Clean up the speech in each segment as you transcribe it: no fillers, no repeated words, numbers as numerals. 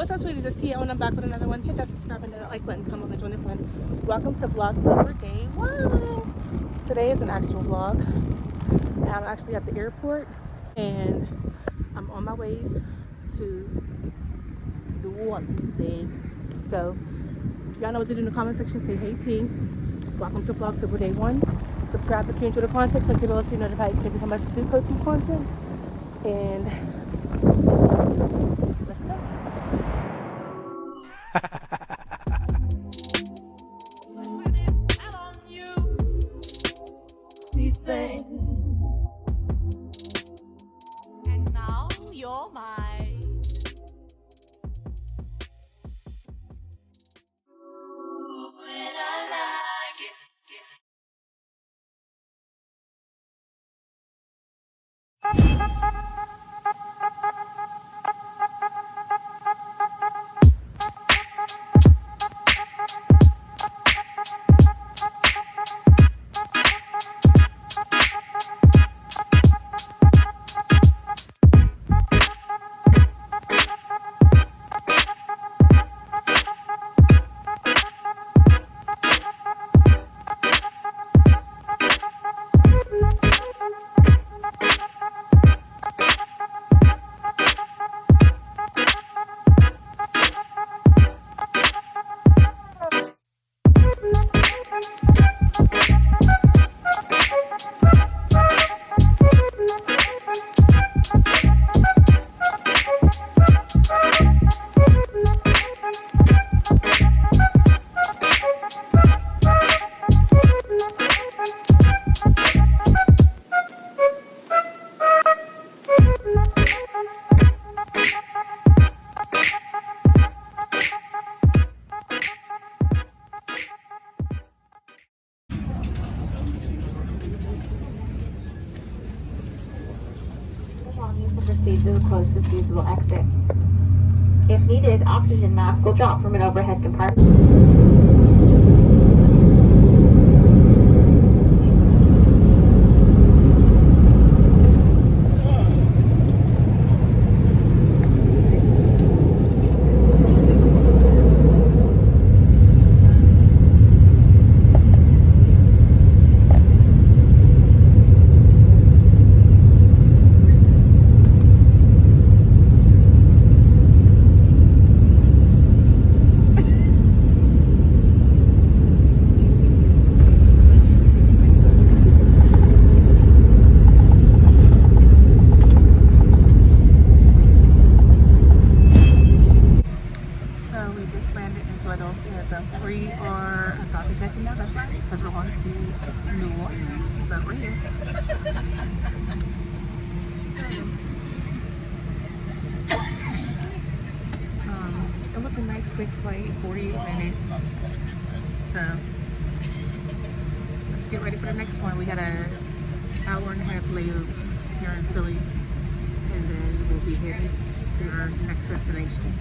What's up, sweeties? It's TeeElle and I'm back with another one. Hit that subscribe and that like button. Come on and join the fun. Welcome to Vlogtober Day 1. Today is an actual vlog. I'm actually at the airport and I'm on my way to New Orleans, babe. So y'all know what to do in the comment section. Say hey T. Welcome to Vlogtober Day 1. Subscribe if you enjoy the content. Click the bell so you're notified each time I do post some content. And let's go. Sweet thing. And now you're mine. Ooh, when I like it. Proceed to the closest usable exit. If needed, oxygen mask will drop from an overhead compartment. Because we're going to New Orleans, but we're here. It was a nice quick flight, 48 minutes. So let's get ready for the next one. We got an hour and a half layover here in Philly, and then we'll be headed to our next destination.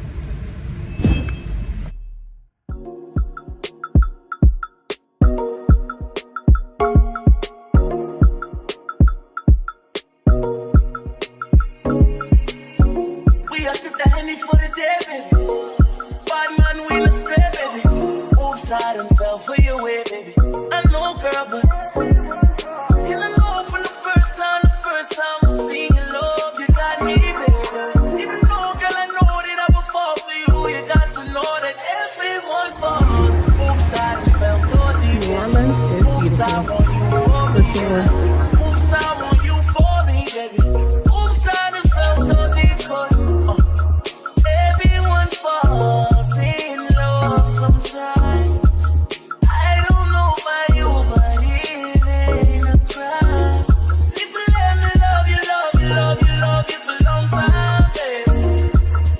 For the day, baby. Bad man, we no spray, baby. Oops, I done fell for your way, baby. I know, girl, but you don't know from the first time I seen your love, you got me, baby. Even though, girl, I know that I will fall for you, you got to know that everyone falls. Oops, I done fell so deep. New Orleans is Oops, I beautiful. want you for me, baby. Oops, I want you for me, baby. Oops, I done fell so deep, cause everyone falls in love sometime. I don't know about you, but it ain't a crime. If you let me love you, love you, love you, love you for a long time, baby.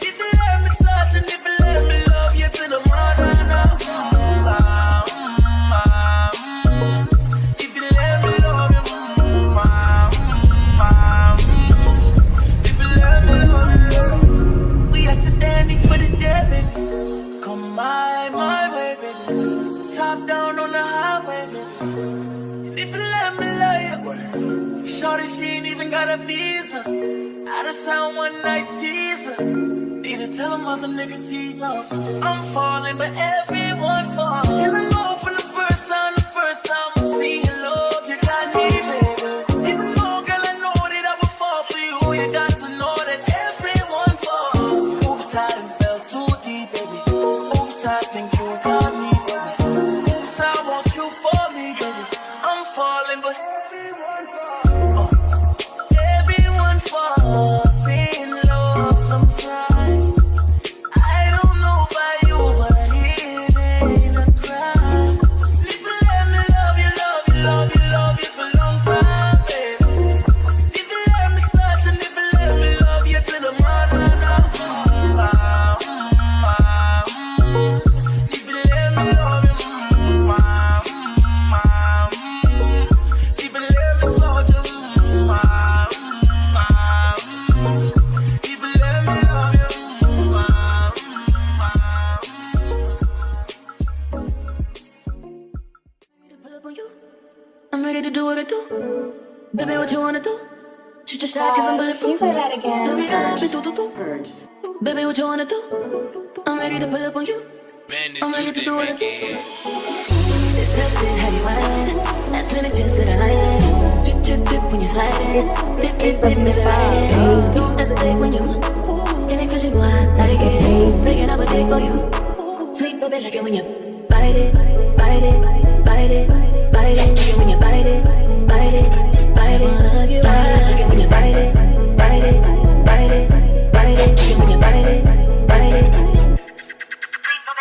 If you let me touch and if you let me love you to the morning, if you let me love you, if you let me love you. We are standing for the day, baby. Come my way, baby. Top down on the highway, baby. And if you let me love you, shorty, she ain't even got a visa. Out of town one night teaser. Need to tell them other niggas see us. I'm falling, but everyone falls. And I know from the first time I see you, love, you got me, baby. Even though, girl, I know that I would fall for you. You got to know that everyone falls. Oops, I done fell too deep, baby. Oops, I think you got me, baby. Oops, I want you for me, baby. I'm falling, but everyone falls. Everyone falls in love sometimes. I don't know about you, but it ain't a crime. If you let me love you, love you, love you, love you for a long time, baby. If you let me touch and if you let me love you till the morning, if you let me love you, if you let me touch you, if you let me love you. I'm ready to do what I do. Baby, what you wanna do? Shoot your shot, cause I'm bulletproof. Can you play that again? Let me do. Baby, what you wanna do? I'm ready to pull up on you. Man, I'm ready this to Tuesday do what I do. making. This steps in heavy wine. Last minute pips to the island. Drip, drip, drip when you slide in. Dip, dip, dip, never ride in. Don't hesitate when you in it, cause you know I like it. Making up a date for you. Sweet baby, like it when you bite it, bite it, bite it, bite it. Like it when you bite it, bite it, bite it. Like it when you bite it, bite it, bite it, bite it. Like it when you bite it, bite it.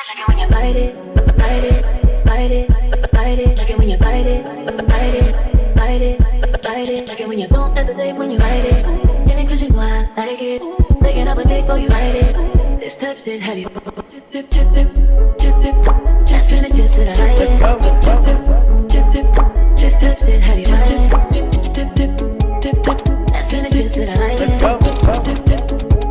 Like it when you bite it, bite it, bite it, bite it. Like it when you bite it, bite it, bite it, bite it. Like it when you don't hesitate when you bite it. In it 'cause you know I like it. Making up a date for you, bite it. This type shit heavy. Drip, drip, drip, drip, drip, drip. Last minute pips to the island. Drip, drip, drip, drip, drip. This type shit heavy, island. Drip, drip, drip, drip, drip. Last minute pips to the island. Drip, drip, drip,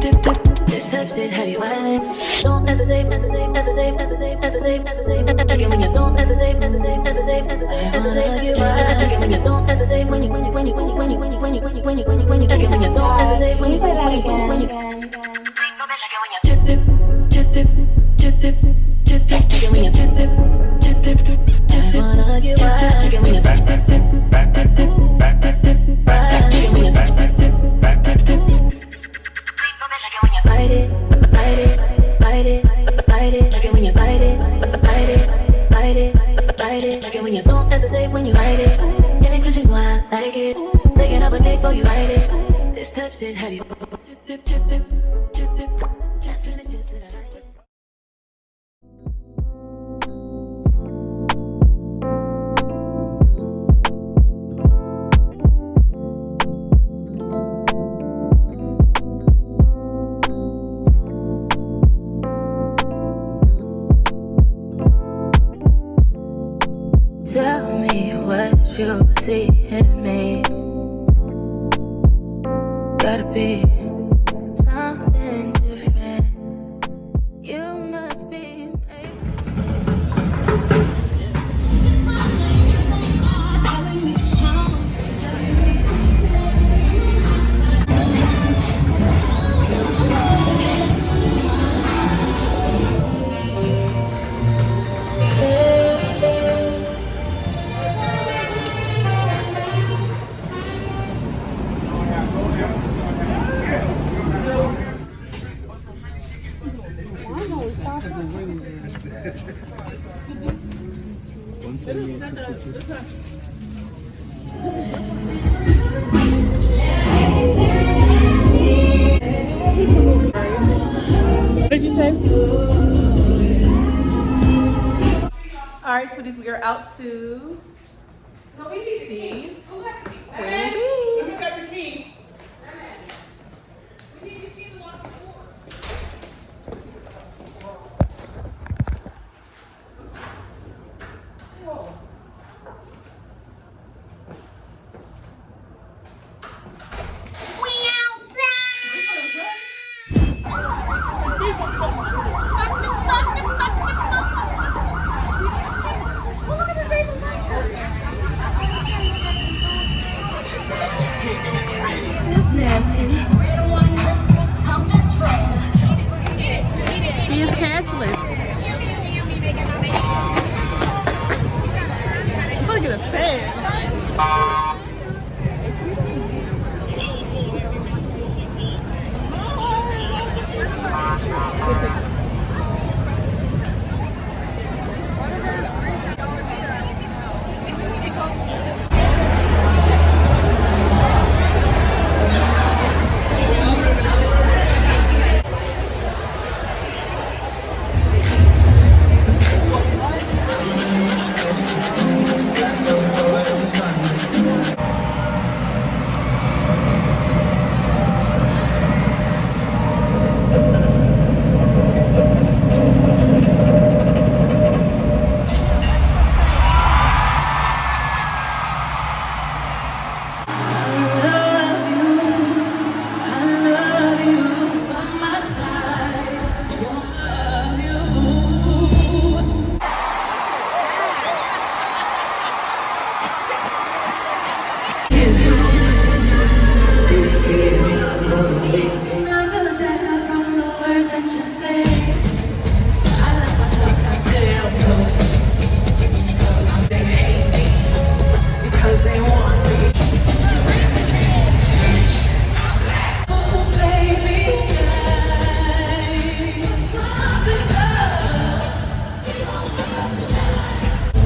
drip, drip. This type shit heavy, island. Don't hesitate, hesitate, hesitate, hesitate, hesitate, hesitate. Like it when you don't hesitate, hesitate, hesitate, hesitate, hesitate. Like it when you don't hesitate, when you like it when you don't hesitate, when you drip, dip, drip, dip, drip, dip, drip, dip. Like it when you drip, dip, drip, dip, drip, dip. Like it when you drip, dip, dip, dip, dip, dip, dip. Like it when you drip, dip, dip, dip, dip. Like it when you bite it, bite it, bite it, bite it. Like it when you bite it, bite it, bite it, bite it. Like it when you don't hesitate when you bite it. In it 'cause you know I like it. Making up a date for you, bite it. This type shit heavy. Drip, drip, drip, drip, drip, drip. Last minute pips to the island. Tell me what you see in me. Gotta be something different. You must be made What did you say? All right, sweeties, we are out to see Queen Bee. Tree. Maybe it's cashless. Look at the fan.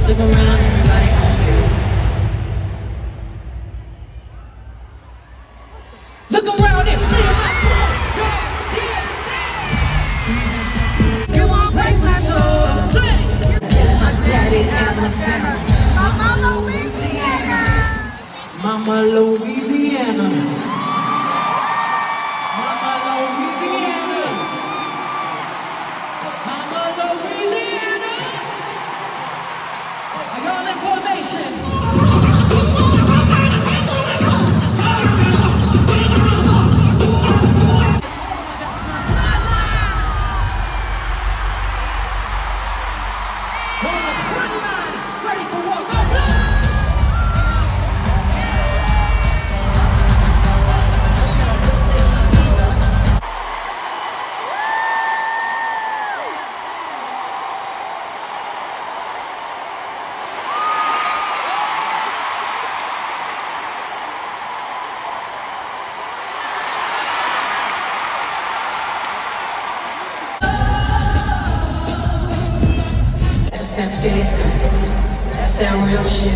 Look around, everybody. Look around, it's me and my crew. You won't break my soul. Sing. My daddy Alabama, Mama Louisiana, Mama Louisiana, Mama Louisiana, Mama Louisiana. Are y'all in formation? On the front line, ready for war. Go, go! That's that shit. That's that real shit.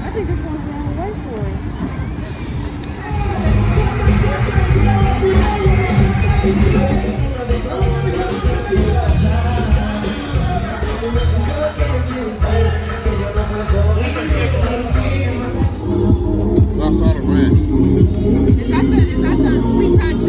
I think it's going the wrong way for us. Is that the sweet patch?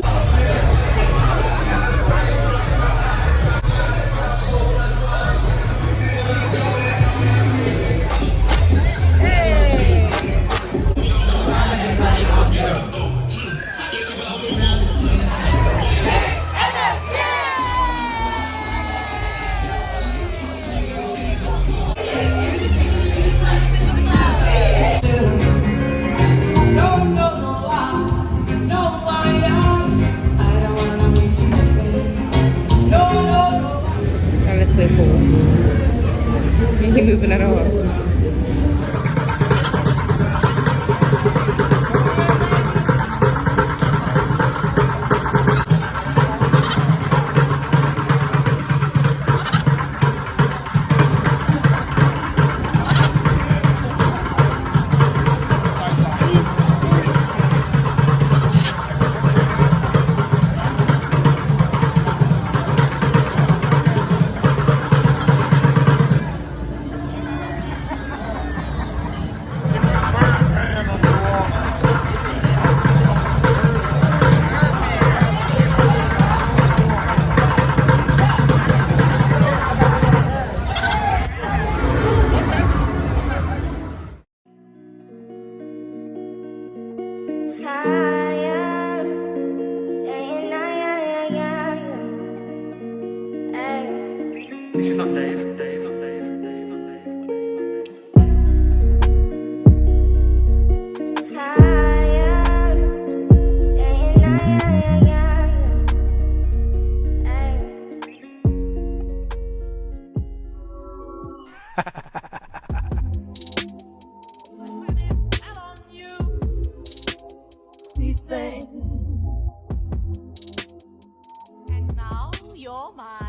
That's so cool. He ain't moving at all. Sweet thing. And now you're mine.